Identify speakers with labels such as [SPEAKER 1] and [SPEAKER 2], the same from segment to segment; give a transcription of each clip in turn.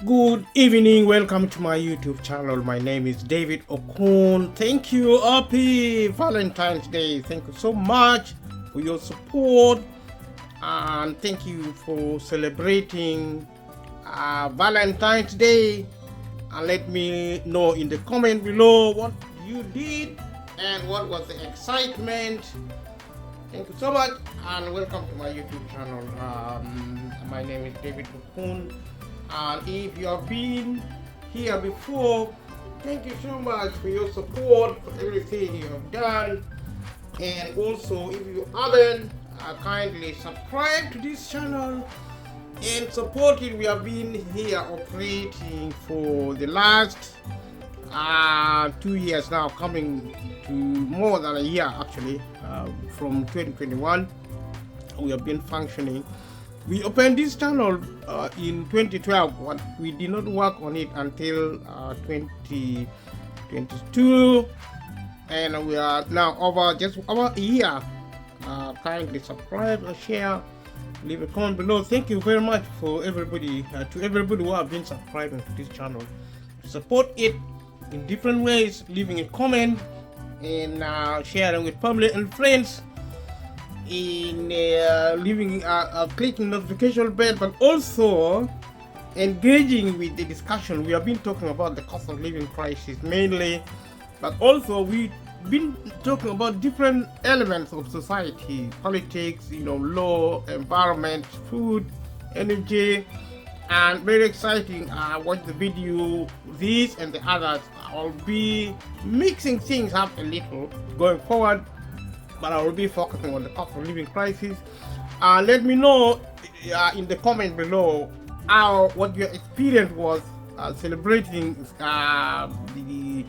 [SPEAKER 1] Good evening, welcome to my YouTube channel. My name is David Okun. Thank you, happy Valentine's Day. Thank you so much for your support and thank you for celebrating Valentine's Day. And let me know in the comment below what you did and what was the excitement. Thank you so much and welcome to my YouTube channel. My name is David Okun. And if you have been here before, thank you so much for your support, for everything you have done. And also, if you haven't, kindly subscribe to this channel and support it. We have been here operating for the last 2 years now, coming to more than a year actually, from 2021. We have been functioning. We opened this channel in 2012, but we did not work on it until 2022, and we are now over a year. Kindly subscribe and share, leave a comment below. Thank you very much for everybody, to everybody who have been subscribing to this channel. Support it in different ways, leaving a comment and sharing with family and friends, in leaving clicking notification bell, but also engaging with the discussion. We have been talking about the cost of living crisis mainly, but also we've been talking about different elements of society, politics, law, environment, food, energy, and very exciting. Watch the video, these and the others. I'll be mixing things up a little going forward, but I will be focusing on the cost of living crisis. Let me know in the comment below what your experience was celebrating the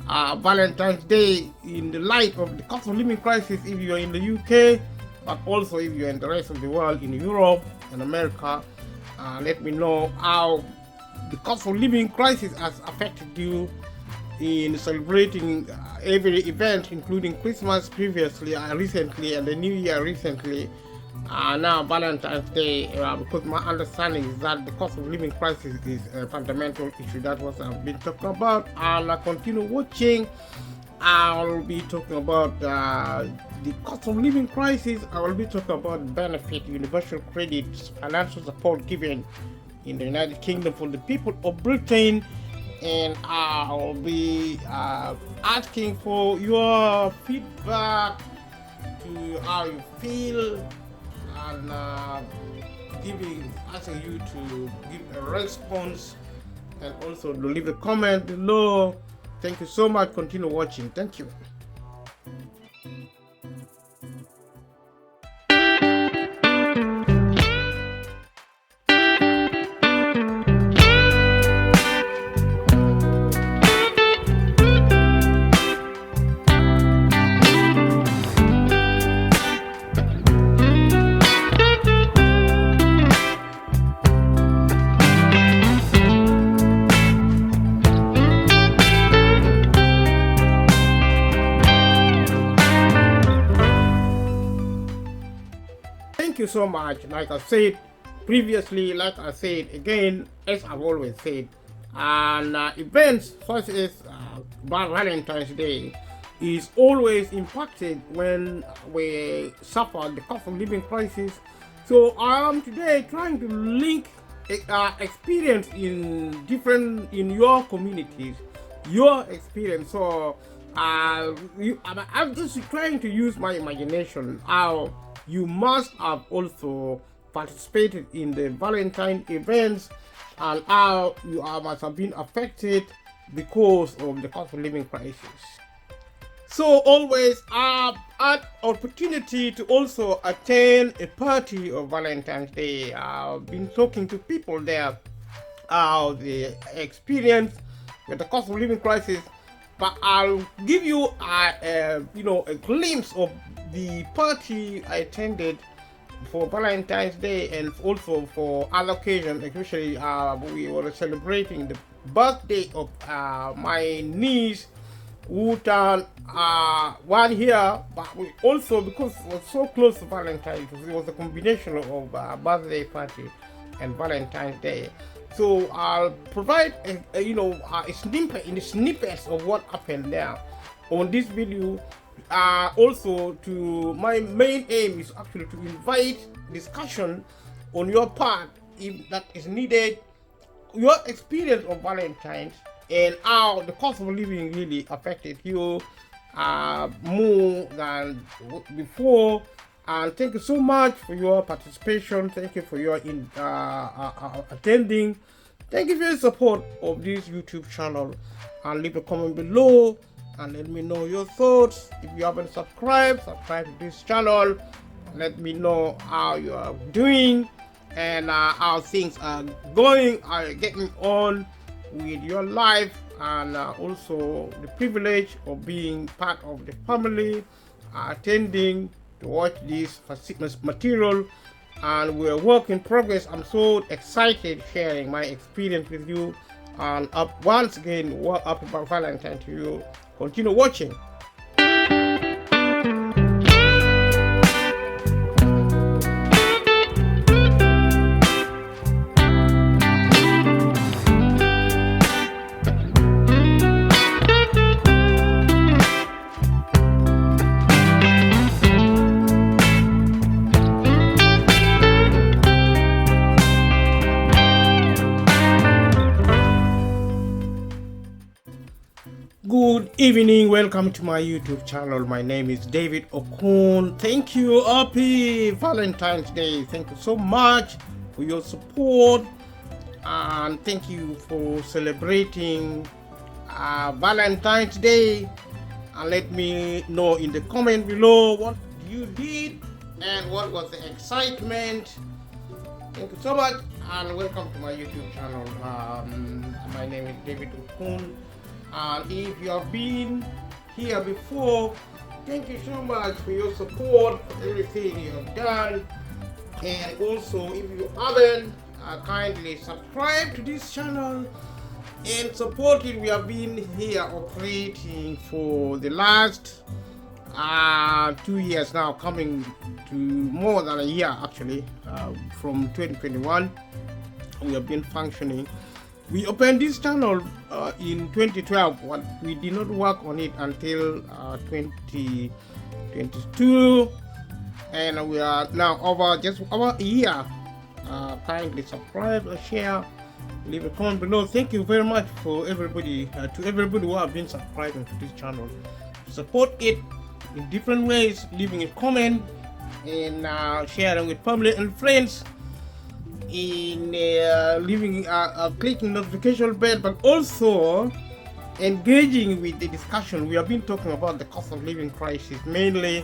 [SPEAKER 1] Valentine's Day in the light of the cost of living crisis if you're in the UK, but also if you're in the rest of the world, in Europe and America. Let me know how the cost of living crisis has affected you in celebrating every event, including Christmas previously, recently, and the New Year recently, now Valentine's Day, because my understanding is that the cost of living crisis is a fundamental issue. That's what I've been talking about. I'll continue watching. I'll be talking about the cost of living crisis. I will be talking about benefit, universal credit, financial support given in the United Kingdom for the people of Britain. And I'll be asking for your feedback to how you feel, and asking you to give a response and also to leave a comment below. Thank you so much. Continue watching. Thank you. Thank you so much. Like I said previously, like I said again, as I've always said, and events such as Valentine's Day is always impacted when we suffer the cost of living crisis. So I am today trying to link experience in your communities, your experience. So I'm just trying to use my imagination how you must have also participated in the Valentine events and how you must have been affected because of the cost of living crisis. So always an opportunity to also attend a party of Valentine's Day. I've been talking to people there how they experience with the cost of living crisis, but I'll give you a glimpse of the party I attended for Valentine's Day and also for other occasions. Especially we were celebrating the birthday of my niece who turned 1 year, but we also, because it was so close to Valentine's, it was a combination of birthday party and Valentine's Day. So I'll provide a snippets of what happened there on this video. Also, to my main aim is actually to invite discussion on your part, if that is needed, your experience of Valentine's and how the cost of living really affected you more than before. And thank you so much for your participation. Thank you for your attending. Thank you for your support of this YouTube channel. And leave a comment below and let me know your thoughts. If you haven't subscribed to this channel. Let me know how you are doing and how things are getting on with your life, and also the privilege of being part of the family, attending to watch this material, and we're work in progress. I'm so excited sharing my experience with you, and once again, happy Valentine to you. Continue watching. Good evening, welcome to my YouTube channel. My name is David Okun. Thank you. Happy Valentine's Day. Thank you so much for your support, and thank you for celebrating Valentine's Day. And let me know in the comment below what you did and what was the excitement. Thank you so much, and welcome to my YouTube channel. My name is David Okun. And if you have been here before, thank you so much for your support, for everything you have done. And also, if you haven't, kindly subscribe to this channel and support it. We have been here operating for the last 2 years now, coming to more than a year actually. From 2021, we have been functioning. We opened this channel in 2012, but we did not work on it until 2022, and we are now over a year. Kindly subscribe, share, leave a comment below. Thank you very much for everybody, to everybody who have been subscribing to this channel. Support it in different ways, leaving a comment and sharing with family and friends, in clicking notification bell, but also engaging with the discussion. We have been talking about the cost of living crisis mainly,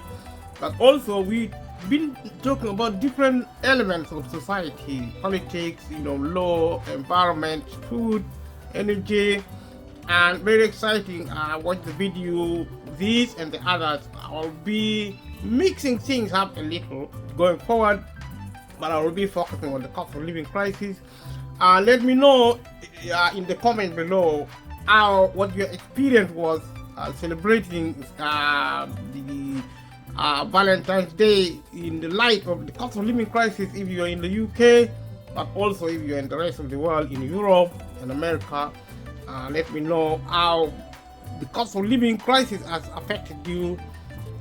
[SPEAKER 1] but also we've been talking about different elements of society, politics, law, environment, food, energy, and very exciting. Watch the video, these and the others. I'll be mixing things up a little going forward, but I will be focusing on the cost of living crisis. Let me know in the comment below what your experience was celebrating the Valentine's Day in the light of the cost of living crisis, if you're in the UK, but also if you're in the rest of the world, in Europe and America. Let me know how the cost of living crisis has affected you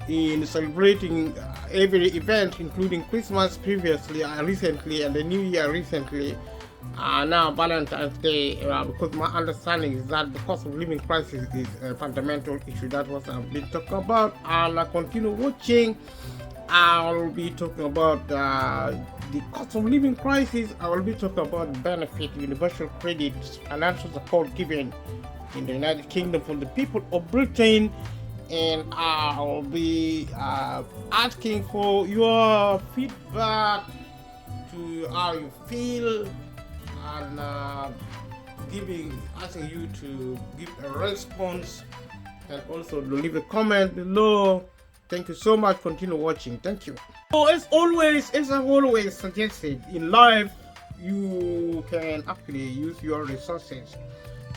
[SPEAKER 1] in celebrating every event, including Christmas previously, recently, and the New Year recently. Now Valentine's Day, because my understanding is that the cost of living crisis is a fundamental issue. That's what I've been talking about. And I continue watching. I'll be talking about the cost of living crisis. I will be talking about benefit, universal credit, financial support given in the United Kingdom for the people of Britain. And I'll be asking for your feedback to how you feel, and asking you to give a response, and also to leave a comment below. Thank you so much. Continue watching. Thank you. So as I've always suggested in life, you can actually use your resources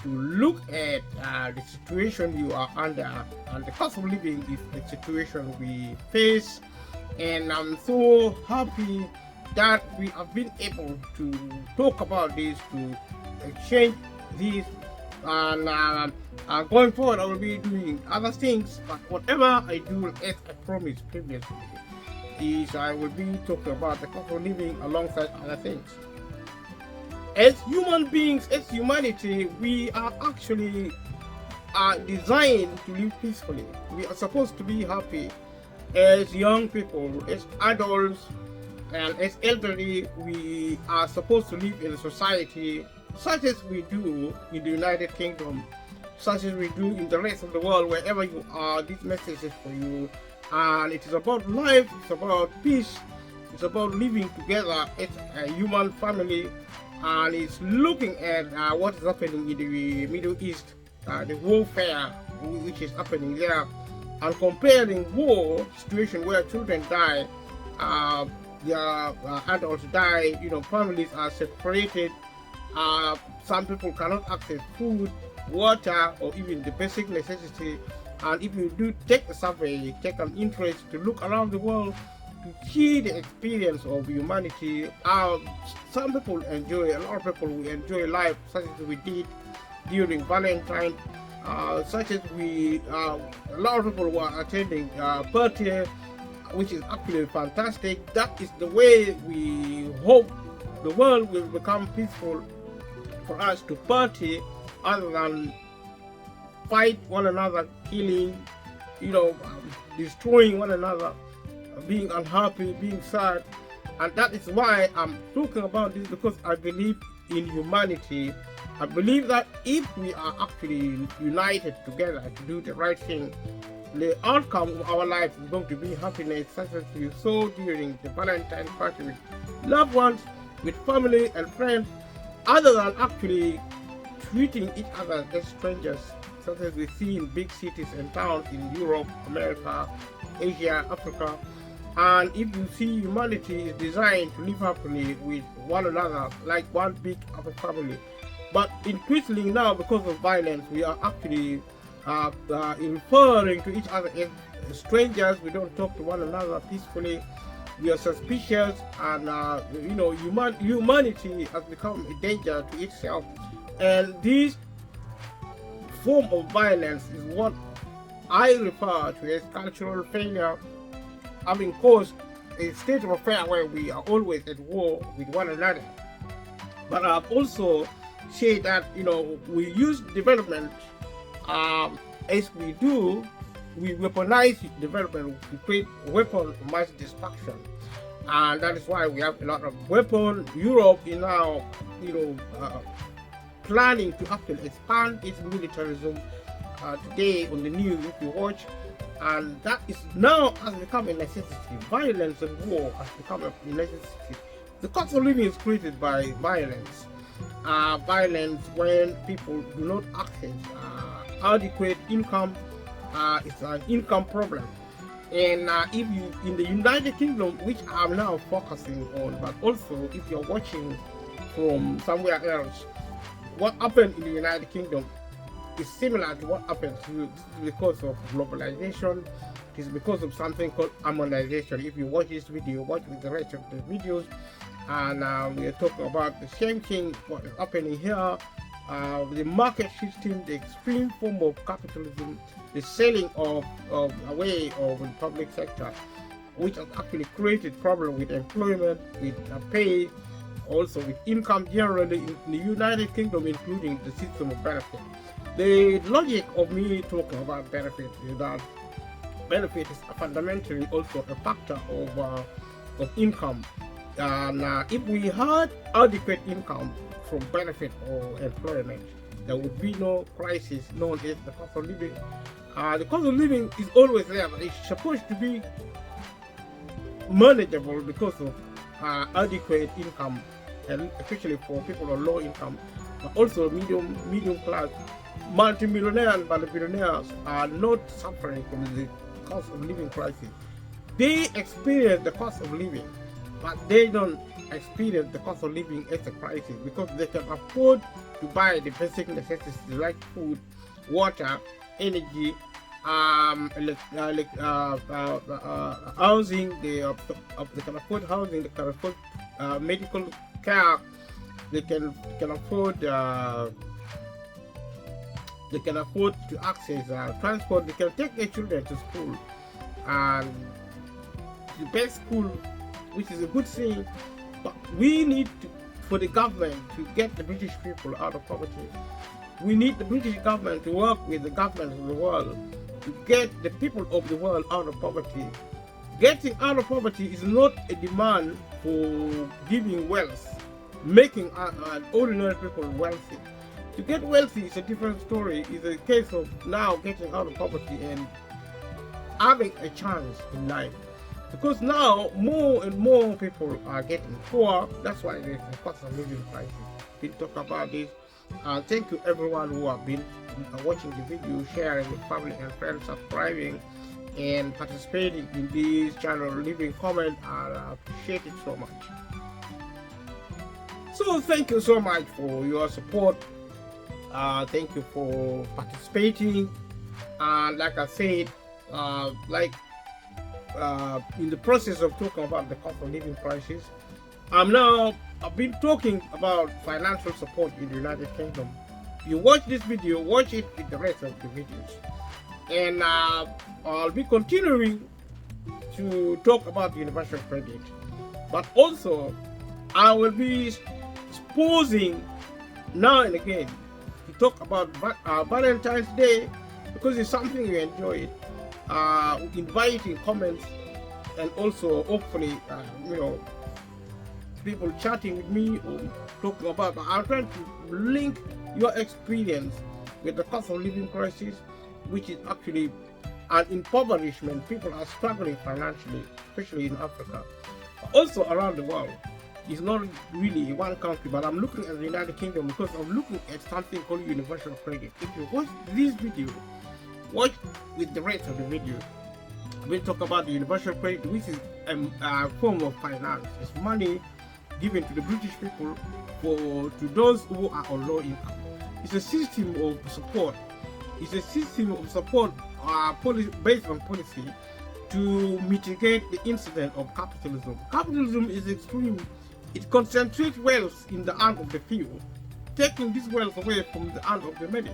[SPEAKER 1] to look at the situation you are under, and the cost of living is the situation we face. And I'm so happy that we have been able to talk about this, to exchange these, and going forward I will be doing other things. But whatever I do, as I promised previously, is I will be talking about the cost of living alongside other things. As human beings, as humanity, we are actually designed to live peacefully. We are supposed to be happy. As young people, as adults, and as elderly, we are supposed to live in a society such as we do in the United Kingdom, such as we do in the rest of the world. Wherever you are, this message is for you. And it is about life, it's about peace, it's about living together as a human family, and it's looking at what is happening in the Middle East, the warfare which is happening there, and comparing war situation where children die, their adults die, families are separated, some people cannot access food, water, or even the basic necessity. And if you do take a survey, take an interest to look around the world to see the experience of humanity, some people enjoy, a lot of people will enjoy life such as we did during Valentine, such as a lot of people were attending birthday, which is actually fantastic. That is the way we hope the world will become peaceful, for us to party other than fight one another, killing, destroying one another, being unhappy, being sad. And that is why I'm talking about this, because I believe in humanity. I believe that if we are actually united together to do the right thing, the outcome of our life is going to be happiness, such as you saw during the Valentine party with loved ones, with family and friends, other than actually treating each other as strangers, such as we see in big cities and towns in Europe, America, Asia, Africa. And if you see, humanity is designed to live happily with one another, like one big happy family. But increasingly now, because of violence, we are actually referring to each other as strangers. We don't talk to one another peacefully. We are suspicious, and humanity has become a danger to itself. And this form of violence is what I refer to as cultural failure, having caused a state of affair where we are always at war with one another. But I've also said that we use development as we do. We weaponize development to create weapon of mass destruction, and that is why we have a lot of weapons. Europe is now planning to actually expand its militarism. Today on the news, if you watch, and that is now has become a necessity. Violence and war has become a necessity. The cost of living is created by violence. Violence when people do not access adequate income. It's an income problem. And if you in the United Kingdom, which I'm now focusing on, but also if you're watching from somewhere else, what happened in the United Kingdom is similar to what happened to you. This is because of globalization. It is because of something called harmonization. If you watch this video, watch with the rest of the videos, and we are talking about the same thing, what is happening here. The market system, the extreme form of capitalism, the selling of away of the public sector, which has actually created problems with employment, with pay, also with income generally in the United Kingdom, including the system of benefit. The logic of me talking about benefit is that benefit is fundamentally also a factor of income. And if we had adequate income from benefit or employment, there would be no crisis known as the cost of living. The cost of living is always there, but it's supposed to be manageable because of adequate income, and especially for people on low income, but also medium class. Multi-millionaires and billionaires are not suffering from the cost of living crisis. They experience the cost of living, but they don't experience the cost of living as a crisis because they can afford to buy the basic necessities like food, water, energy, housing. They can afford housing, they can afford medical care, can afford to access transport. They can take their children to school, and the best school, which is a good thing. But we need for the government to get the British people out of poverty. We need the British government to work with the governments of the world to get the people of the world out of poverty. Getting out of poverty is not a demand for giving wealth, making ordinary people wealthy. To get wealthy is a different story. It's a case of now getting out of poverty and having a chance in life. Because now more and more people are getting poor. That's why there's a cost of living crisis. We'll talk about this. Thank you everyone who have been watching the video, sharing with family and friends, subscribing and participating in this channel, leaving comment. I appreciate it so much. So thank you so much for your support. Thank you for participating. And like I said, in the process of talking about the cost of living crisis, I've been talking about financial support in the United Kingdom. You watch this video, watch it with the rest of the videos. And I'll be continuing to talk about universal credit. But also, I will be pausing now and again to talk about Valentine's Day, because it's something we enjoy. Inviting comments, and also hopefully people chatting with me or talking about. I'm trying to link your experience with the cost of living crisis, which is actually an impoverishment. People are struggling financially, especially in Africa, also around the world. It's not really in one country, but I'm looking at the United Kingdom because I'm looking at something called universal credit. If you watch this video, watch with the rest of the video. We'll talk about the universal credit, which is a form of finance. It's money given to the British people to those who are on low income. It's a system of support. It's a system of support based on policy to mitigate the incident of capitalism. Capitalism is extreme. It concentrates wealth in the hand of the few, taking this wealth away from the hand of the many.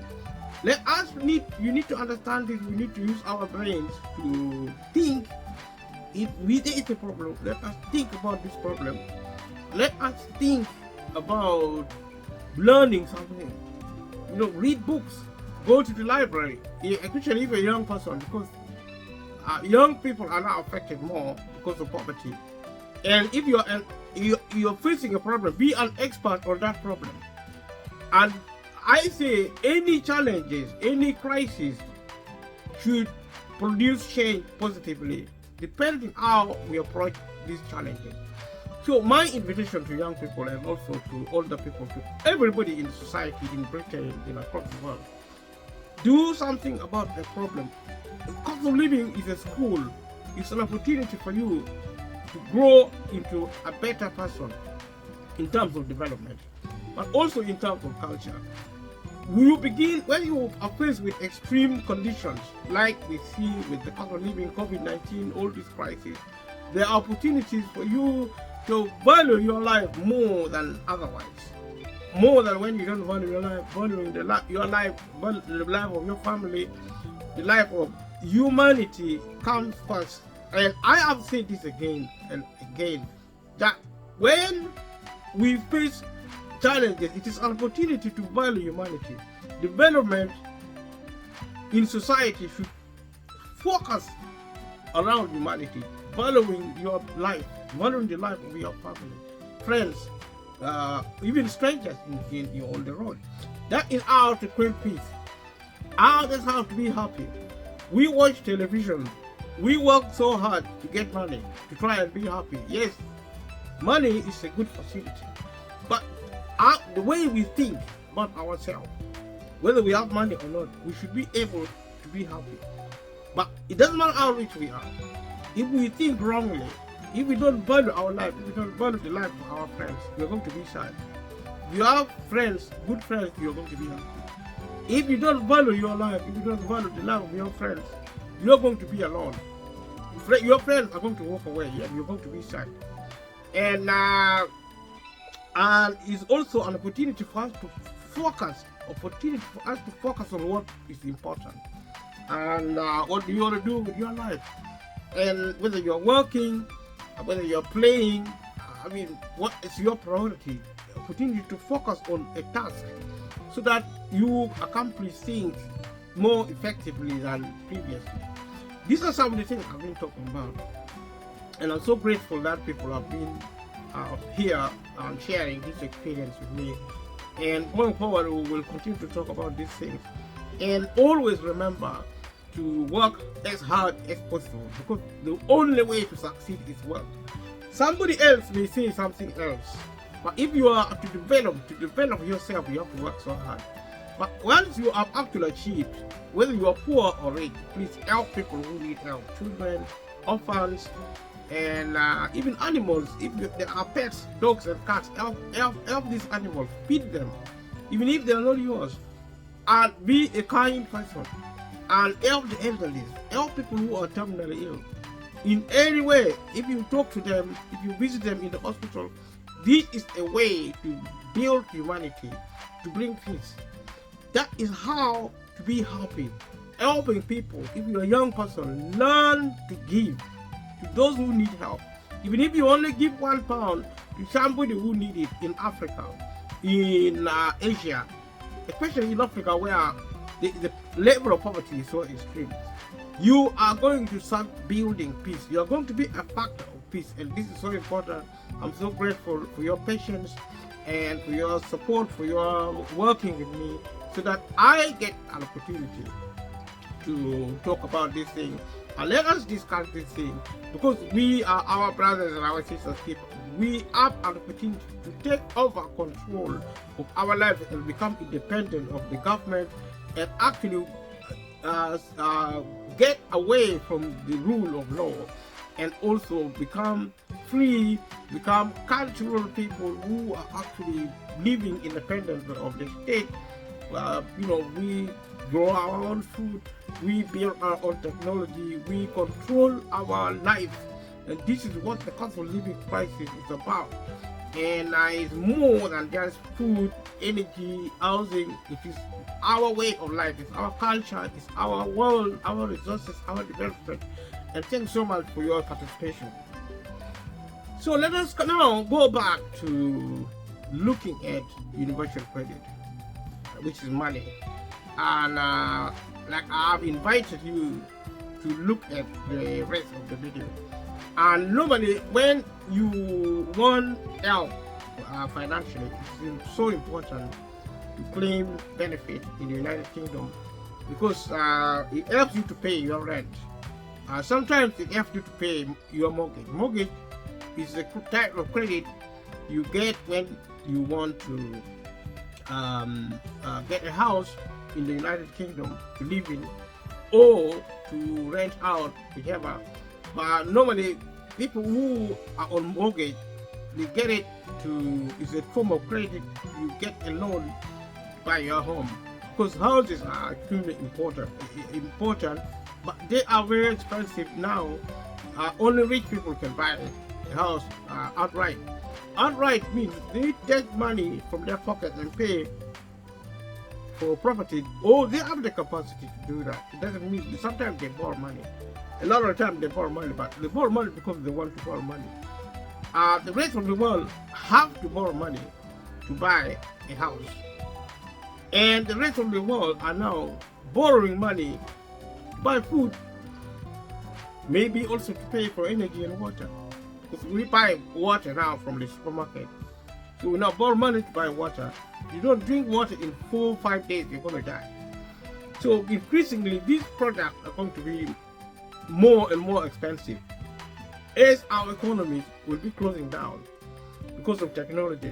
[SPEAKER 1] You need to understand this. We need to use our brains to think. If there is a problem, let us think about this problem. Let us think about learning something. Read books, go to the library, especially if you're a young person, because young people are now affected more because of poverty. And if you're facing a problem, be an expert on that problem. And I say any challenges, any crisis should produce change positively, depending how we approach these challenges. So my invitation to young people and also to older people, to everybody in society, in Britain, across the world, do something about the problem. The cost of living is a school. It's an opportunity for you to grow into a better person in terms of development, but also in terms of culture. When you are faced with extreme conditions like we see with the cost of living, COVID-19, all these crises, there are opportunities for you to value your life more than otherwise. More than when you don't value your life, valuing the life of your family, the life of humanity comes first. And I have said this again and again, that when we face challenges, it is an opportunity to value humanity. Development in society should focus around humanity, valuing your life, valuing the life of your family, friends, even strangers on the road. That is how to create peace. That's how to be happy. We watch television. We work so hard to get money, to try and be happy. Yes, money is a good facility. But the way we think about ourselves, whether we have money or not, we should be able to be happy. But it doesn't matter how rich we are. If we think wrongly, if we don't value our life, if we don't value the life of our friends, we're going to be sad. If you have friends, good friends, you're going to be happy. If you don't value your life, if you don't value the life of your friends, you're going to be alone. Your friends are going to walk away and you're going to be sad. And I And it's also an opportunity for us to focus, on what is important and what do you want to do with your life. And whether you're working, whether you're playing, I mean, what is your priority? Opportunity to focus on a task so that you accomplish things more effectively than previously. These are some of the things I've been talking about. And I'm so grateful that people have been here and sharing this experience with me. And going forward, we will continue to talk about these things. And always remember to work as hard as possible, because the only way to succeed is work. Somebody else may say something else, but if you are to develop yourself, you have to work so hard. But once you have actually achieved, whether you are poor or rich, please help people who need help. Children, orphans, and even animals. If there are pets, dogs and cats, help these animals. Feed them, even if they are not yours. And be a kind person. And help the elderly. Help people who are terminally ill. In any way, if you talk to them, if you visit them in the hospital, this is a way to build humanity, to bring peace. That is how to be happy. Helping people. If you're a young person, learn to give to those who need help. Even if you only give £1 to somebody who needs it in Africa, in Asia, especially in Africa where the level of poverty is so extreme, you are going to start building peace. You are going to be a factor of peace, and this is so important. I'm so grateful for your patience and for your support, for your working with me, so that I get an opportunity to talk about this thing. And let us discuss this thing, because we are our brothers and our sisters people. We have an opportunity to take over control of our lives and become independent of the government, and actually get away from the rule of law, and also become free, become cultural people who are actually living independent of the state. We grow our own food, we build our own technology, we control our life, and this is what the cost of living crisis is about. And it's more than just food, energy, housing. It is our way of life, it's our culture, it's our world, our resources, our development. And thanks so much for your participation. So let us now go back to looking at universal credit, which is money. And like I've invited you to look at the rest of the video. And normally when you want help financially, it's so important to claim benefit in the United Kingdom, because it helps you to pay your rent. Sometimes it helps you to pay your mortgage. Mortgage is a type of credit you get when you want to get a house in the United Kingdom to live in, or to rent out, whichever. But normally people who are on mortgage, they get it it's a form of credit. You get a loan to buy your home, because houses are extremely important, but they are very expensive now. Only rich people can buy a house outright. Outright means they take money from their pocket and pay for property. They have the capacity to do that. It doesn't mean, sometimes they borrow money. A lot of the time they borrow money, but they borrow money because they want to borrow money. The rest of the world have to borrow money to buy a house. And the rest of the world are now borrowing money to buy food, maybe also to pay for energy and water. Because we buy water now from the supermarket. So we now borrow money to buy water. You don't drink water in 4 or 5 days, you're going to die. So increasingly, these products are going to be more and more expensive as our economies will be closing down because of technology.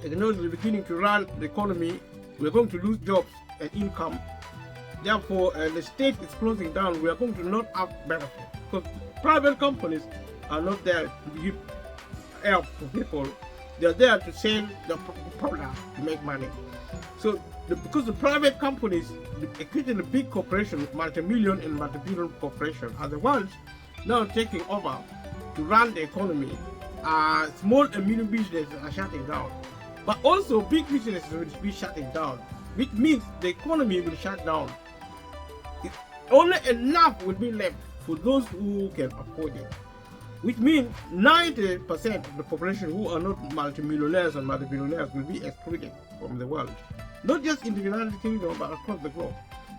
[SPEAKER 1] Technology is beginning to run the economy. We're going to lose jobs and income. Therefore, the state is closing down. We are going to not have benefit, because private companies are not there to give help to people. They're there to sell the product to make money. So because the private companies, including the big corporations, multi-million and multi-billion corporations, are the ones now taking over to run the economy small and medium businesses are shutting down. But also big businesses will be shutting down, which means the economy will shut down. Only enough will be left for those who can afford it, which means 90% of the population who are not multimillionaires and multi-billionaires will be excluded from the world, not just in the United Kingdom but across the globe.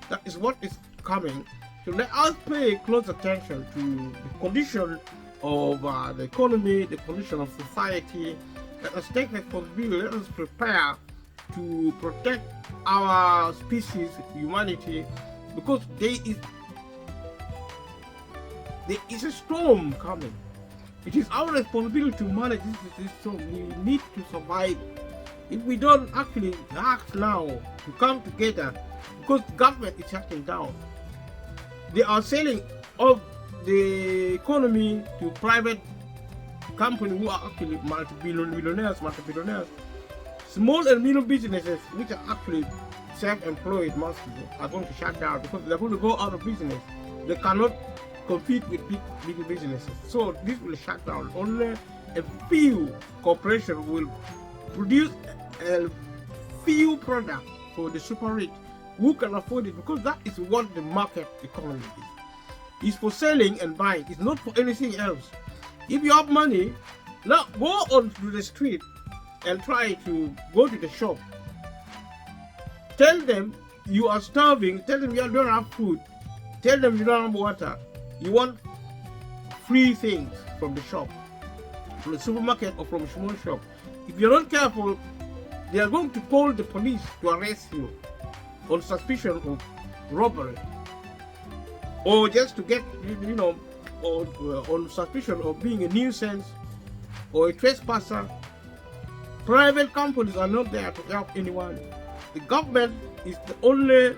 [SPEAKER 1] That is what is coming. So let us pay close attention to the condition of the economy, the condition of society. Let us take responsibility. Let us prepare to protect our species, humanity, because there is a storm coming. It is our responsibility to manage this storm. We need to survive. If we don't actually act now to come together, because the government is shutting down, they are selling off the economy to private companies who are actually multi-billionaires. Small and medium businesses, which are actually self-employed mostly, are going to shut down because they're going to go out of business. They cannot compete with big businesses. So this will shut down. Only a few corporations will produce a few products for the super rich who can afford it, because that is what the market economy is. It's for selling and buying. It's not for anything else. If you have money, now go onto the street and try to go to the shop. Tell them you are starving. Tell them you don't have food. Tell them you don't have water. You want free things from the shop, from the supermarket or from a small shop. If you're not careful, they are going to call the police to arrest you on suspicion of robbery, or just to get, or on suspicion of being a nuisance or a trespasser. Private companies are not there to help anyone. The government is the only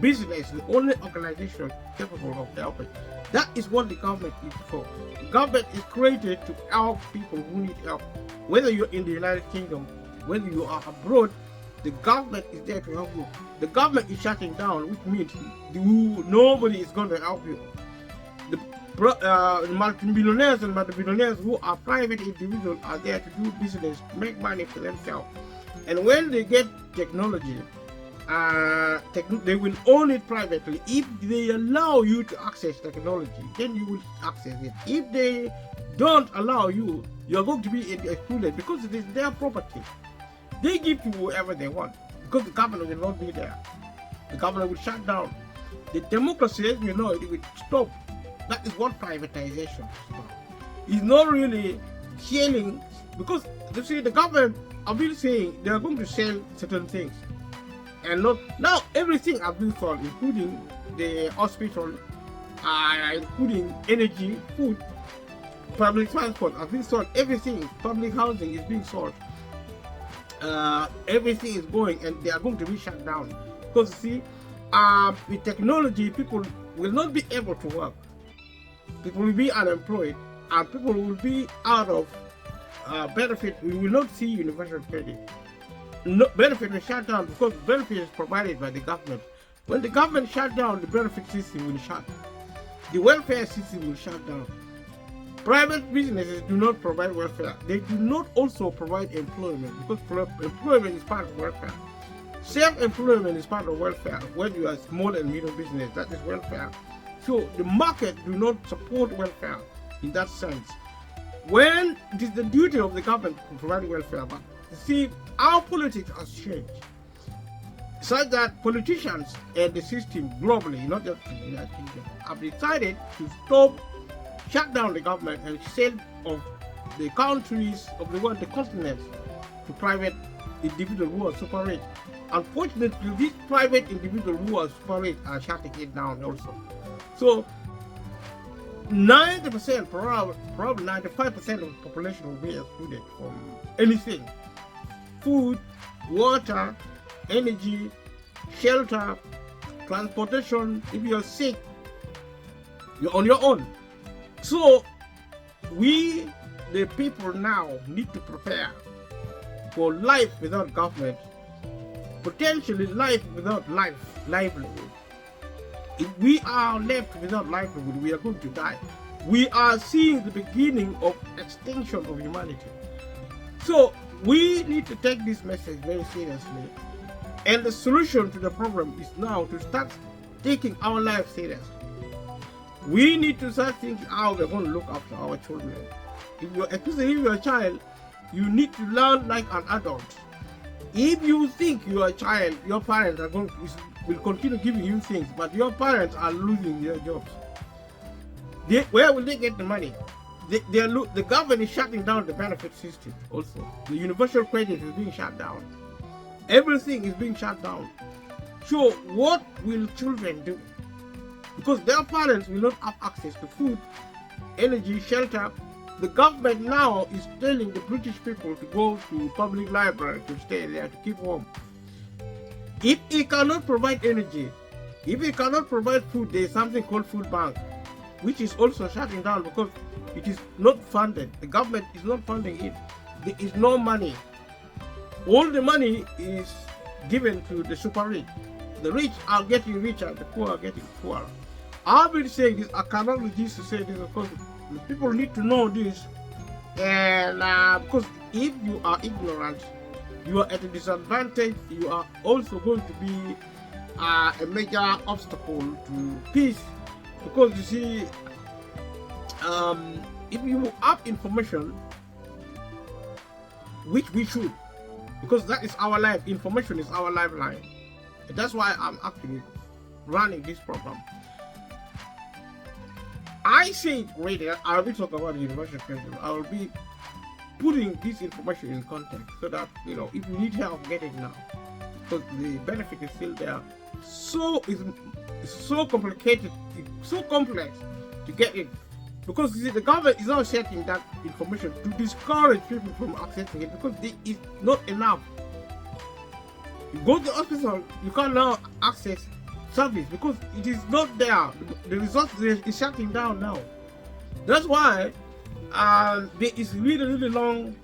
[SPEAKER 1] business, the only organization capable of helping. That is what the government is for. The government is created to help people who need help. Whether you're in the United Kingdom, whether you are abroad, the government is there to help you. The government is shutting down, which means nobody is going to help you. The multi-billionaires and multi-billionaires who are private individuals are there to do business, to make money for themselves. And when they get technology, they will own it privately. If they allow you to access technology, then you will access it. If they don't allow you, you're going to be excluded because it is their property. They give to whoever they want because the government will not be there. The government will shut down. The democracy, as we know, it will stop. That is what privatization is about. It's not really selling, because you see the government are really saying they are going to sell certain things, and not now everything has been sold, including the hospital, including energy, food, public transport has been sold. Everything, public housing is being sold. Everything is going, and they are going to be shut down because see, with technology, people will not be able to work. People will be unemployed, and people will be out of benefit. We will not see universal credit. No, benefit will shut down because benefit is provided by the government. When the government shut down, the benefit system will shut. The welfare system will shut down. Private businesses do not provide welfare. They do not also provide employment, because employment is part of welfare. Self-employment is part of welfare. When you are small and medium business, that is welfare. So the market do not support welfare in that sense. When it is the duty of the government to provide welfare, but you see, our politics has changed such that politicians and the system globally, not just in the United Kingdom, have decided to shut down the government and sell of the countries of the world, the continents, to private individuals who are super rich. Unfortunately, these private individuals who are super rich are shutting it down also. So 90%, probably 95% of the population will be excluded from anything. Food, water, energy, shelter, transportation. If you're sick, you're on your own. So we, the people now, need to prepare for life without government, potentially life without livelihood. If we are left without livelihood, we are going to die. we are seeing the beginning of extinction of humanity. So we need to take this message very seriously. And the solution to the problem is now to start taking our life seriously. We need to start thinking how we're going to look after our children. Especially if you're a child, you need to learn like an adult. If you think you're a child, your parents will continue giving you things, but your parents are losing their jobs. Where will they get the money? The government is shutting down the benefit system also. The universal credit is being shut down. Everything is being shut down. So what will children do? Because their parents will not have access to food, energy, shelter. The government now is telling the British people to go to public library, to stay there, to keep warm. If it cannot provide energy, if it cannot provide food, there is something called food bank, which is also shutting down because it is not funded. The government is not funding it. There is no money. All the money is given to the super rich. The rich are getting richer, the poor are getting poorer. I've been saying this, I cannot resist to say this because people need to know this. And because if you are ignorant, you are at a disadvantage, you are also going to be a major obstacle to peace. Because you see, if you have information, which we should, because that is our life, information is our lifeline. And that's why I'm actually running this program. I say it later, I will be talking about the universal credit. I will be putting this information in context so that, you know, if you need help, get it now. Because the benefit is still there. So it's so complicated, it's so complex to get it. Because you see, the government is not setting that information to discourage people from accessing it because it is not enough. You go to the hospital, you can't now access service because it is not there. The resources is shutting down now. That's why there is really long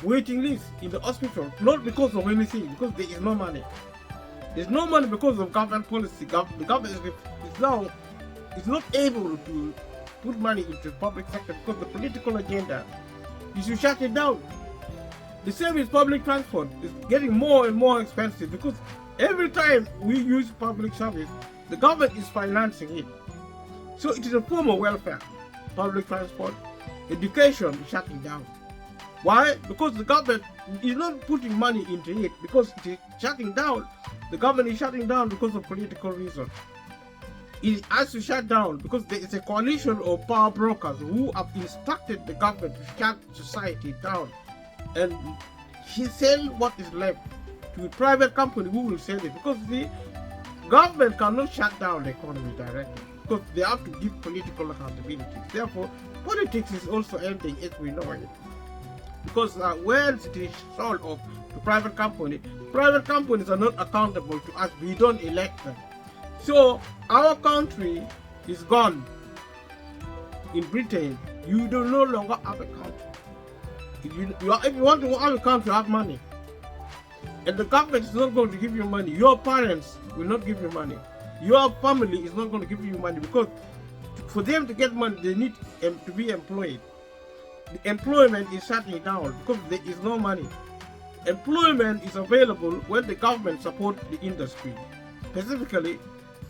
[SPEAKER 1] waiting list in the hospital, not because of anything, because there is no money. There's no money because of government policy. The government is now not able to put money into the public sector because the political agenda is to shut it down. The same with public transport. It's getting more and more expensive because every time we use public service, the government is financing it. So it is a form of welfare. Public transport, education is shutting down. Why? Because the government is not putting money into it because it is shutting down. The government is shutting down because of political reasons. It has to shut down because there is a coalition of power brokers who have instructed the government to shut society down and sell what is left to a private company who will sell it, because the government cannot shut down the economy directly because they have to give political accountability. Therefore, politics is also ending as we know it. Because when it is sold off to private companies are not accountable to us. We don't elect them. So our country is gone. In Britain, you do no longer have a country. If you want to have a country, have money. And the government is not going to give you money. Your parents will not give you money. Your family is not going to give you money because for them to get money, they need to be employed. The employment is shutting down because there is no money. Employment is available when the government supports the industry, specifically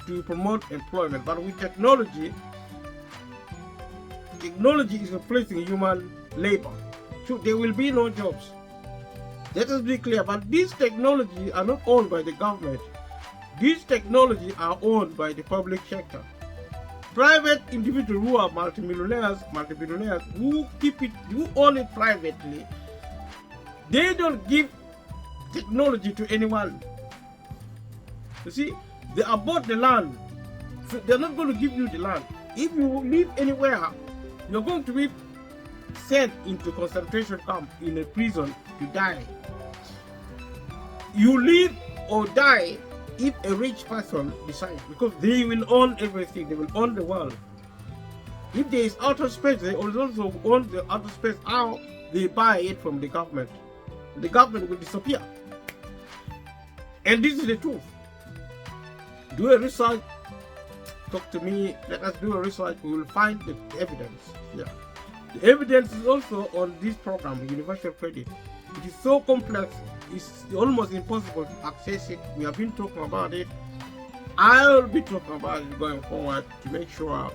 [SPEAKER 1] to promote employment. But with technology is replacing human labor. So there will be no jobs. Let us be clear, but these technologies are not owned by the government. These technologies are owned by the public sector. Private individuals who are multimillionaires, who own it privately, they don't give technology to anyone. You see, they have bought the land. So they're not going to give you the land. If you live anywhere, you're going to be sent into concentration camp in a prison to die. You live or die if a rich person decides, because they will own everything. They will own the world. If there is outer space, they will also own the outer space. How they buy it from the government. The government will disappear. And this is the truth. Do a research, talk to me, let us do a research, we will find the evidence. Yeah. The evidence is also on this program, Universal Credit. It is so complex, it's almost impossible to access it. We have been talking about it. I'll be talking about it going forward to make sure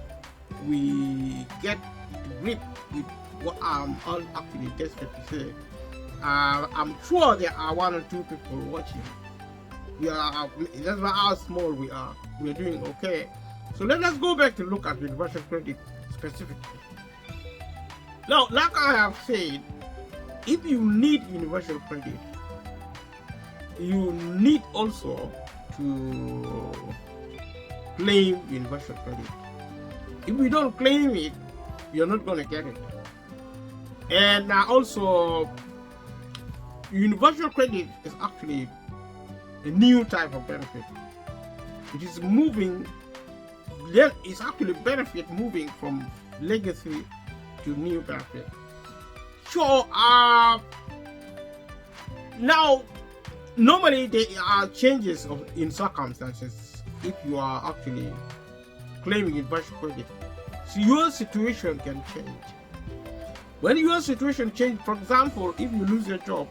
[SPEAKER 1] we get to grip with what I'm actually desperate to say. I'm sure there are 1 or 2 people watching. That's how small we are. We're doing okay. So let us go back to look at Universal Credit specifically. Now, like I have said, if you need Universal Credit, you need also to claim Universal Credit. If you don't claim it, you're not going to get it. And also, Universal Credit is actually a new type of benefit. It is moving, it's actually benefit moving from legacy to new benefit. So, now, normally there are changes in circumstances if you are actually claiming Universal Credit. So your situation can change. When your situation changes, for example, if you lose your job,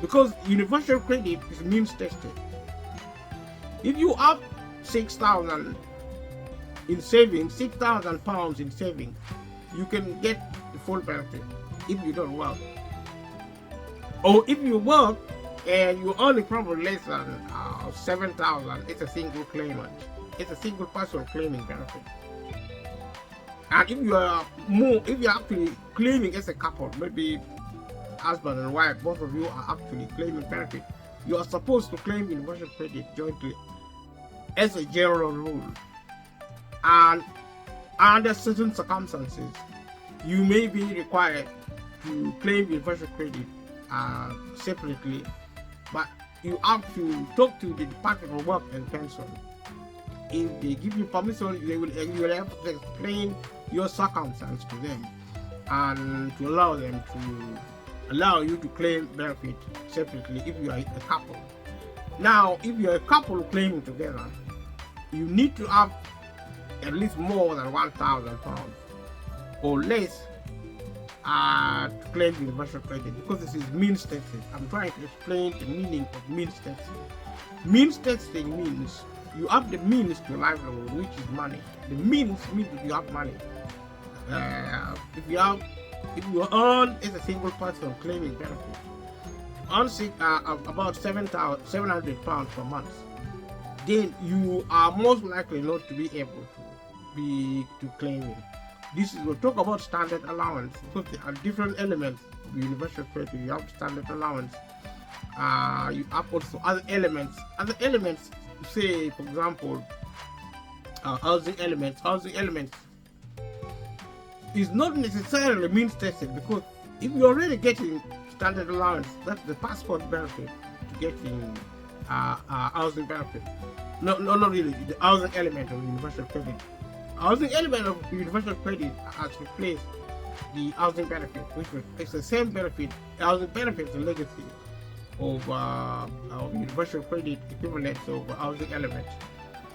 [SPEAKER 1] because Universal Credit is means tested. If you have 6,000 in savings, 6,000 pounds in savings, you can get the full benefit if you don't work. Or if you work and you only probably less than 7,000, it's a single claimant. It's a single person claiming benefit. And if you are if you're actually claiming as a couple, maybe husband and wife, both of you are actually claiming benefit, you are supposed to claim Universal Credit jointly as a general rule. And under certain circumstances, you may be required to claim Universal Credit separately, but you have to talk to the Department of Work and Pension. If they give you permission, you will have to explain your circumstance to them and to allow you to claim benefit separately if you are a couple. Now, if you are a couple claiming together, you need to have at least more than 1,000 pounds or less to claim Universal Credit, because this is means tested. I'm trying to explain the meaning of means testing. Means testing means you have the means to livelihood, which is money. The means means that you have money. If you earn as a single person claiming benefit, earn about 700 pounds per month, then you are most likely not to be able to claim it. This is, we'll talk about standard allowance, because there are different elements of Universal Credit. You have standard allowance. You have also other elements. Other elements, say for example, housing elements. Housing elements is not necessarily means tested, because if you're already getting standard allowance, that's the passport benefit to getting housing benefit. No, not really. The housing element of Universal Credit. Housing element of Universal Credit has replaced the housing benefit, which is the same benefit. Housing benefit is a legacy of Universal Credit equivalent of housing element.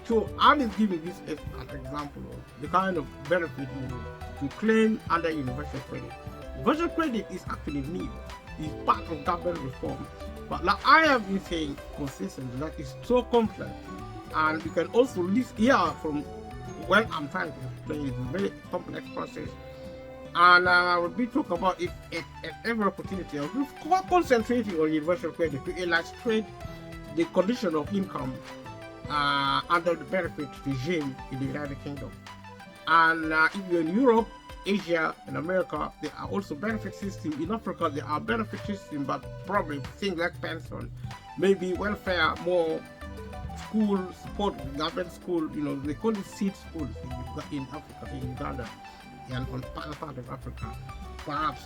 [SPEAKER 1] So I'm just giving this as an example of the kind of benefit you claim under Universal Credit. Universal Credit is actually new. It's part of government reform. But like I have been saying consistently, that is so complex, and you can also list here from when I'm trying to explain. It's a very complex process, and I will be talking about it at every opportunity. I will be concentrating on Universal Credit to illustrate the condition of income under the benefit regime in the United Kingdom. And if you're in Europe, Asia, and America, there are also benefit systems. In Africa, there are benefit systems, but probably things like pension, maybe welfare, more school support, government school. They call it seed schools in Africa, in Uganda, and on part of Africa, perhaps,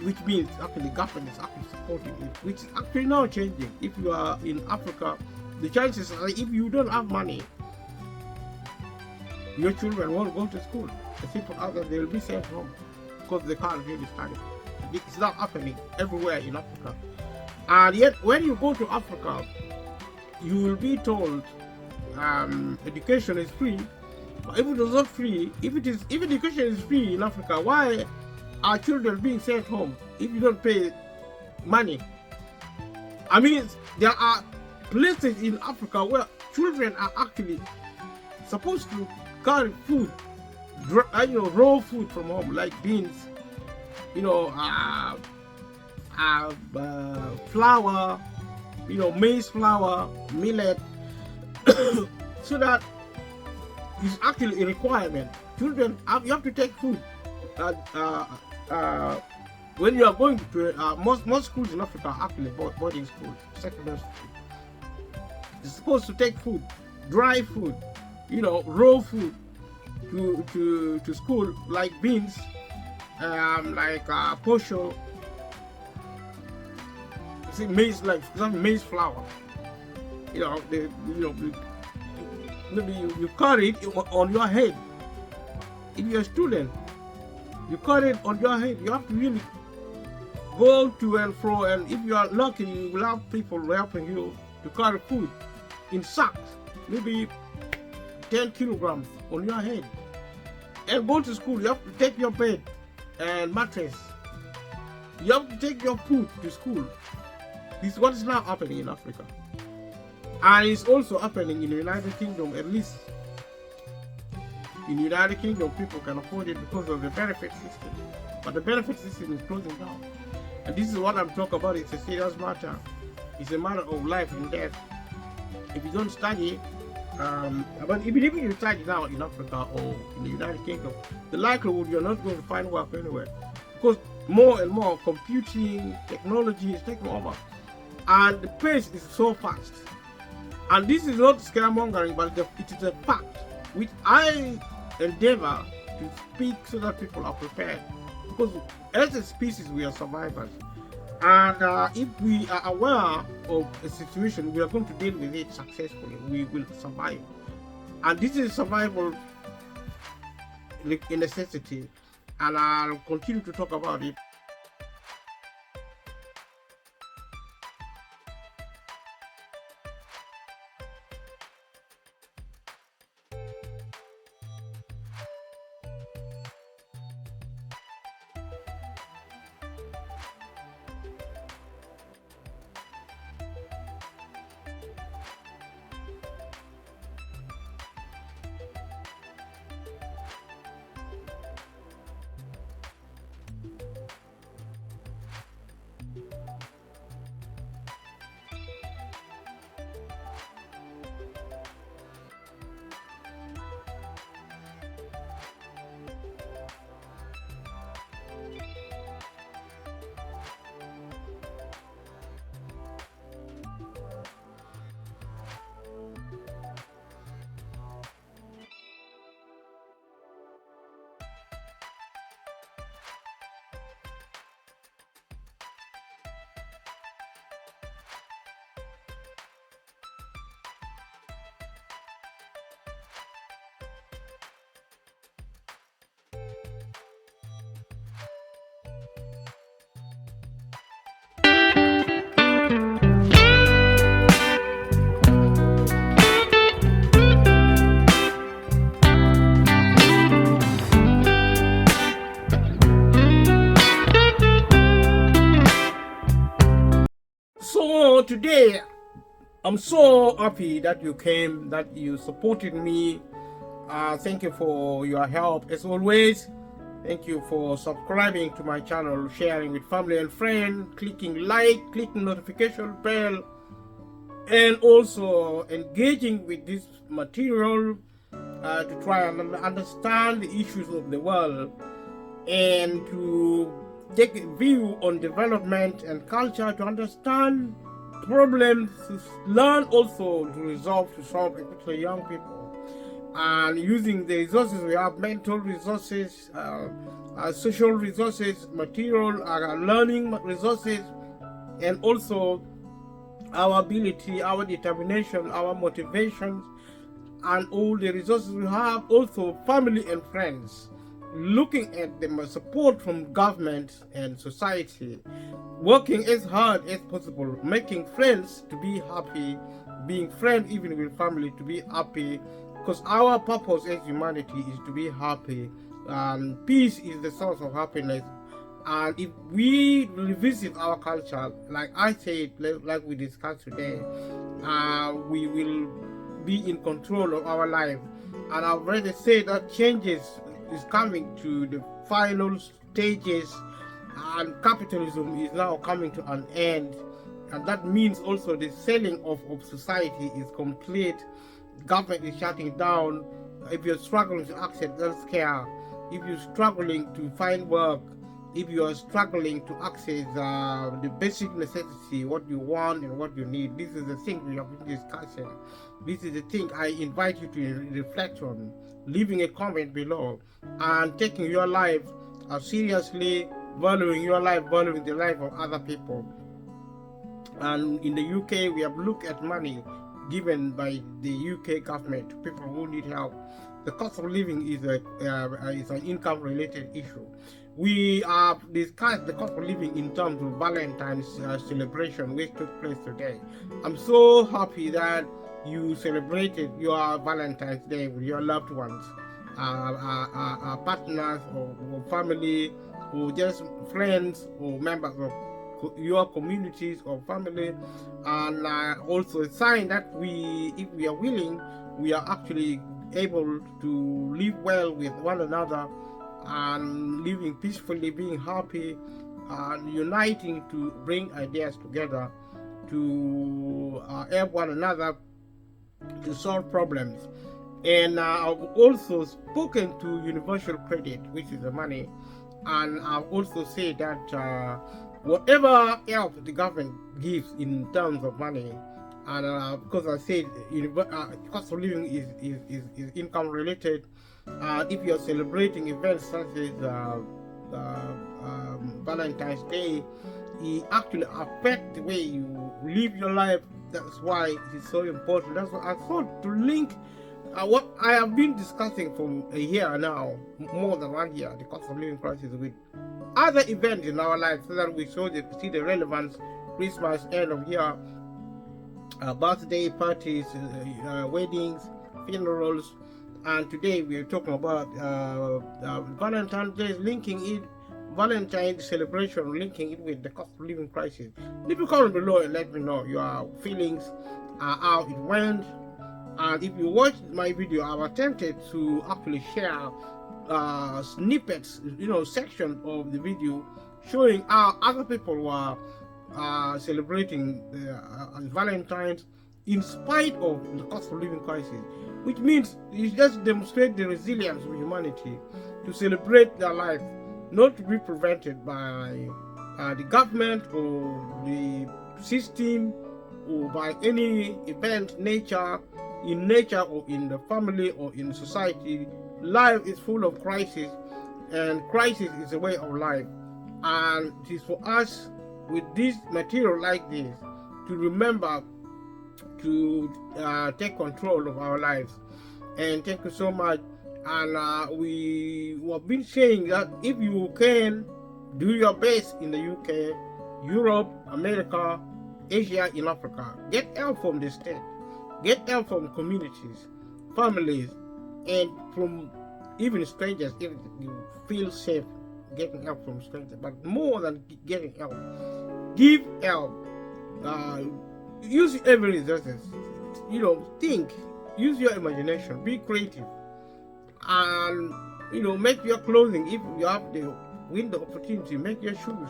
[SPEAKER 1] which means actually government is actually supporting it, which is actually now changing. If you are in Africa, the chances are, if you don't have money, your children won't go to school. The simple answer, they will be sent home because they can't really study. It's not happening everywhere in Africa. And yet, when you go to Africa, you will be told education is free. But if it is not free, if education is free in Africa, why are children being sent home if you don't pay money? I mean, there are places in Africa where children are actually supposed to carry food, raw food from home, like beans, flour, maize flour, millet, so that it's actually a requirement. Children, you have to take food. When you are going to most schools in Africa are actually boarding schools, secondary school. You're supposed to take food, dry food, raw food to school, like beans, like posho, maize, like maize flour. Maybe you carry it on your head. If you're a student, you carry it on your head. You have to really go to and fro, and if you are lucky, you will have people helping you to carry food in sacks, maybe 10 kilograms on your head. And go to school, you have to take your bed and mattress. You have to take your food to school. This is what is now happening in Africa. And it's also happening in the United Kingdom, at least. In the United Kingdom, people can afford it because of the benefit system. But the benefit system is closing down. And this is what I'm talking about. It's a serious matter. It's a matter of life and death. If you don't study, but even if you study now in Africa or in the United Kingdom, the likelihood you're not going to find work anywhere. Because more and more computing technology is taking over. And the pace is so fast. And this is not scaremongering, but it is a fact which I endeavor to speak so that people are prepared. Because as a species, we are survivors. And if we are aware of a situation, we are going to deal with it successfully. We will survive. And this is survival a necessity. And I'll continue to talk about it. So today, I'm so happy that you came, that you supported me. Thank you for your help as always. Thank you for subscribing to my channel, sharing with family and friends, clicking like, clicking notification bell, and also engaging with this material to try and understand the issues of the world and to take a view on development and culture, to understand problems, to learn also to resolve, to solve, especially young people. And using the resources we have, mental resources, social resources, material, learning resources, and also our ability, our determination, our motivations, and all the resources we have, also family and friends. Looking at the support from government and society, working as hard as possible, making friends to be happy, being friends even with family, to be happy, because our purpose as humanity is to be happy, and peace is the source of happiness. And if we revisit our culture, like I said, like we discussed today, we will be in control of our life. And I've already said that changes is coming to the final stages, and capitalism is now coming to an end. And that means also the selling of society is complete. Government is shutting down. If you're struggling to access health care, if you're struggling to find work, if you are struggling to access the basic necessity, what you want and what you need, this is the thing we have been discussing. This is the thing I invite you to reflect on, leaving a comment below, and taking your life seriously, valuing your life, valuing the life of other people. And in the UK, we have looked at money given by the UK government to people who need help. The cost of living is an income-related issue. We have discussed the cost of living in terms of Valentine's celebration, which took place today. I'm so happy that you celebrated your Valentine's Day with your loved ones, partners, or family, or just friends, or members of your communities or family. And also a sign that if we are willing, we are actually able to live well with one another, and living peacefully, being happy, and uniting to bring ideas together to help one another to solve problems. And I've also spoken to universal credit, which is the money, and I've also said that whatever help the government gives in terms of money, and because I said cost of living is income related, if you're celebrating events such as Valentine's Day, it actually affects the way you live your life. That's why it is so important. That's why I thought to link what I have been discussing for a year now, more than 1 year, the cost of living crisis, with other events in our life, so that we see the relevance. Christmas, end of year, birthday parties, weddings, funerals, and today we are talking about Valentine's Day, linking it, Valentine's celebration, linking it with the cost of living crisis. Leave a comment below and let me know your feelings, how it went. And if you watched my video, I've attempted to actually share snippets, section of the video showing how other people were celebrating Valentine's in spite of the cost of living crisis, which means it just demonstrates the resilience of humanity to celebrate their life, not to be prevented by the government or the system or by any event, in nature or in the family or in society. Life is full of crisis, and crisis is a way of life. And it is for us with this material like this to remember to take control of our lives. And thank you so much. And we have been saying that if you can do your best in the UK, Europe, America, Asia, in Africa, get help from the state, get help from communities, families, and from even strangers if you feel safe getting help from strangers. But more than getting help, give help. Use every resources. Think, use your imagination, be creative, and make your clothing. If you have the window opportunity, make your shoes,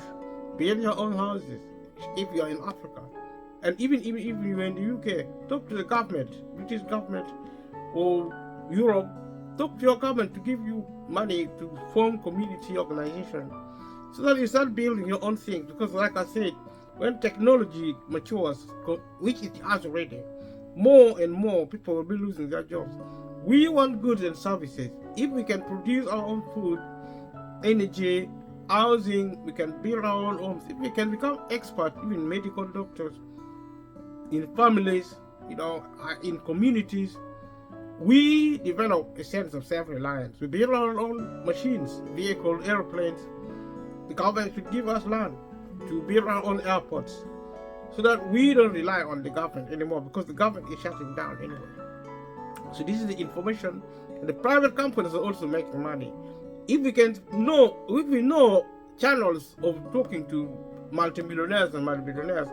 [SPEAKER 1] build your own houses. If you are in Africa, and even if you're in the UK, talk to the government, British government, or Europe. Talk to your government to give you money to form community organization, so that you start building your own things. Because like I said, when technology matures, which it has already, more and more people will be losing their jobs. We want goods and services. If we can produce our own food, energy, housing, we can build our own homes. If we can become experts, even medical doctors, in families, in communities, we develop a sense of self-reliance. We build our own machines, vehicles, airplanes. The government should give us land to build our own airports. so that we don't rely on the government anymore, because the government is shutting down anyway. So this is the information, and the private companies are also making money. If we know channels of talking to multimillionaires and multimillionaires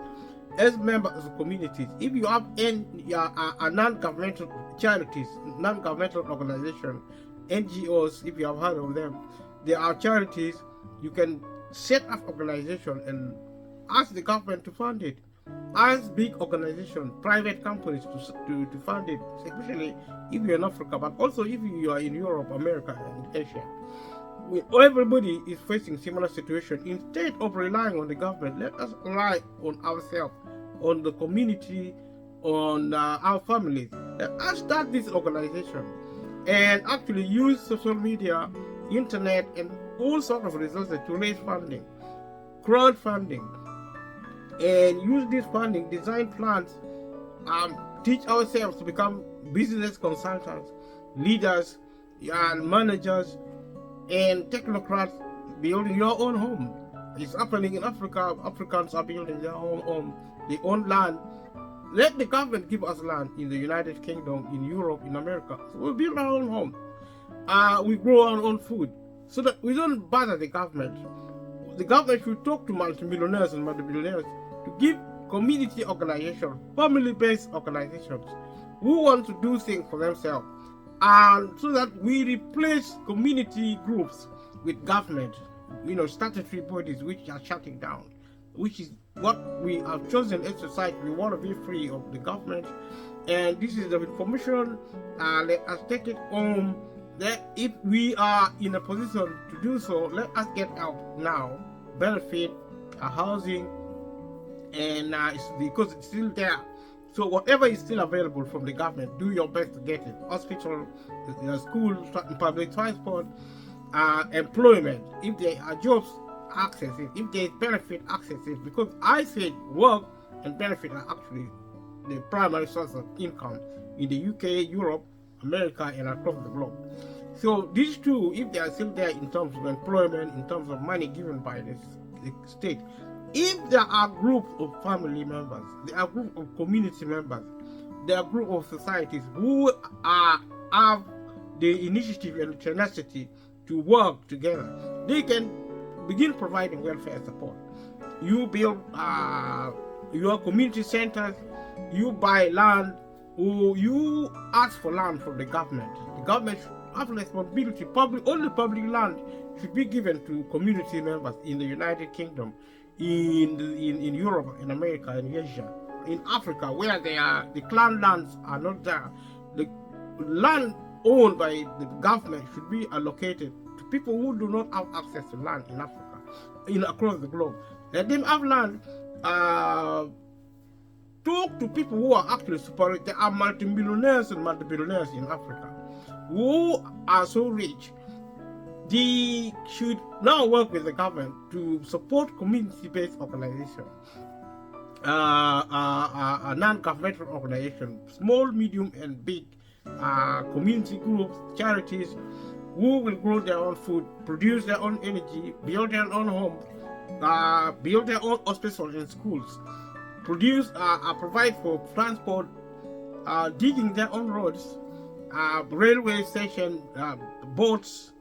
[SPEAKER 1] as members of communities. If you have a non-governmental charities, non-governmental organization, NGOs, if you have heard of them, there are charities. You can set up organization and ask the government to fund it. Ask big organizations, private companies to fund it, especially if you're in Africa, but also if you are in Europe, America, and Asia. Everybody is facing similar situation. Instead of relying on the government, let us rely on ourselves, on the community, on our families. Let us start this organization and actually use social media, internet, and all sorts of resources to raise funding, crowdfunding, and use this funding, design plans, teach ourselves to become business consultants, leaders, and managers, and technocrats, building your own home. It's happening in Africa. Africans are building their own home, their own land. Let the government give us land in the United Kingdom, in Europe, in America. So we build our own home. We grow our own food, so that we don't bother the government. The government should talk to multimillionaires and multimillionaires to give community organizations, family-based organizations, who want to do things for themselves, and so that we replace community groups with government, statutory bodies which are shutting down, which is what we have chosen as society. We want to be free of the government, and this is the information. Let us take it home. That if we are in a position to do so, let us get out now, benefit housing, and it's because it's still there. So whatever is still available from the government, do your best to get it. Hospital, school, public transport, employment. If there are jobs, access it. If there is benefit, access it. Because I said work and benefit are actually the primary source of income in the UK, Europe, America, and across the globe. So these two, if they are still there in terms of employment, in terms of money given by the state, if there are groups of family members, there are groups of community members, there are groups of societies who have the initiative and tenacity to work together, they can begin providing welfare support. You build your community centers, you buy land, or you ask for land from the government. The government should have responsibility. Only public land should be given to community members in the United Kingdom, in Europe, in America, in Asia, in Africa, where the clan lands are not there. The land owned by the government should be allocated to people who do not have access to land in Africa, across the globe. Let them have land. Talk to people who are actually super rich. There are multimillionaires and multi-billionaires in Africa who are so rich. They should now work with the government to support community-based organizations, a non-governmental organization, small, medium, and big community groups, charities, who will grow their own food, produce their own energy, build their own homes, build their own hospitals and schools, provide for transport, digging their own roads, railway station, boats,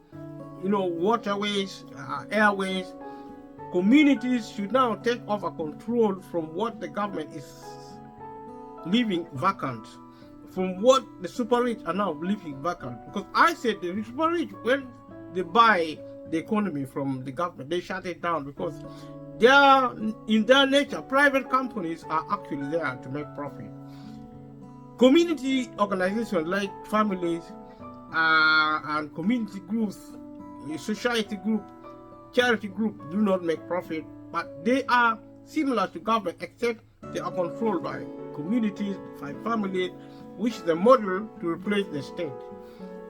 [SPEAKER 1] waterways, airways. Communities should now take over control from what the government is leaving vacant, from what the super rich are now leaving vacant. Because I said the super rich, when they buy the economy from the government, they shut it down, because in their nature, private companies are actually there to make profit. Community organizations like families and community groups, society group, charity group do not make profit, but they are similar to government, except they are controlled by communities, by families, which is the model to replace the state.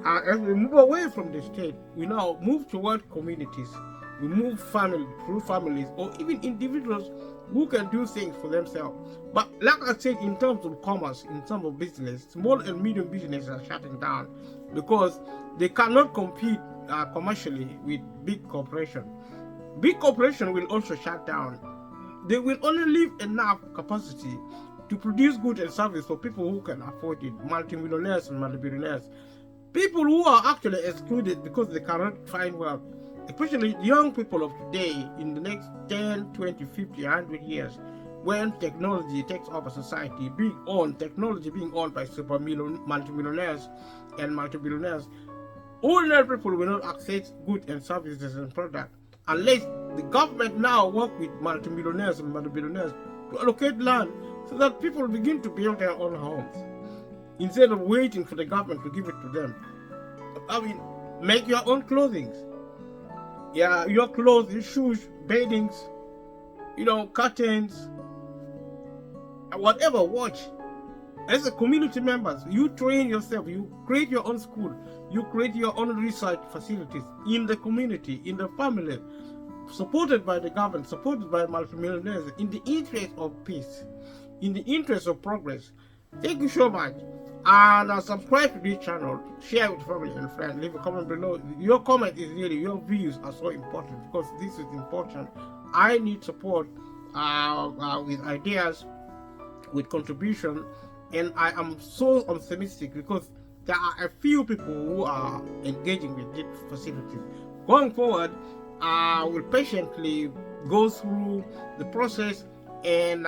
[SPEAKER 1] As we move away from the state, we now move toward communities. We move through families, or even individuals who can do things for themselves. But like I said, in terms of commerce, in terms of business, small and medium businesses are shutting down because they cannot compete commercially with big corporations. Big corporations will also shut down. they will only leave enough capacity to produce goods and service for people who can afford it, multimillionaires and multi-billionaires. People who are actually excluded because they cannot find work, especially young people of today, in the next 10, 20, 50, 100 years, when technology takes over society, technology being owned by multimillionaires and multi-billionaires, ordinary people will not access goods and services and products unless the government now work with multimillionaires and multi-billionaires to allocate land so that people begin to build their own homes instead of waiting for the government to give it to them. I mean, make your own clothing. Yeah, your clothes, your shoes, beddings, curtains, whatever, watch. As a community members, you train yourself, you create your own school, you create your own research facilities in the community, in the family, supported by the government, supported by multimillionaires, in the interest of peace, in the interest of progress. Thank you so much. And subscribe to this channel, share with family and friends, leave a comment below. Your comment is really, your views are so important because this is important. I need support with ideas, with contribution, and I am so optimistic because there are a few people who are engaging with these facilities. Going forward, I will patiently go through the process and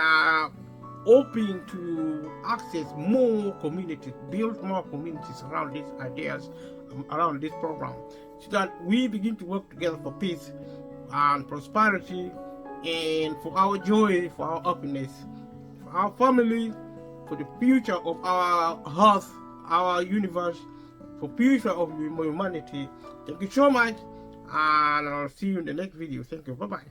[SPEAKER 1] hoping to access more communities, build more communities around these ideas, around this program, so that we begin to work together for peace and prosperity, and for our joy, for our happiness, for our family, for the future of our earth, our universe, for future of humanity. Thank you so much, and I'll see you in the next video. Thank you. Bye-bye.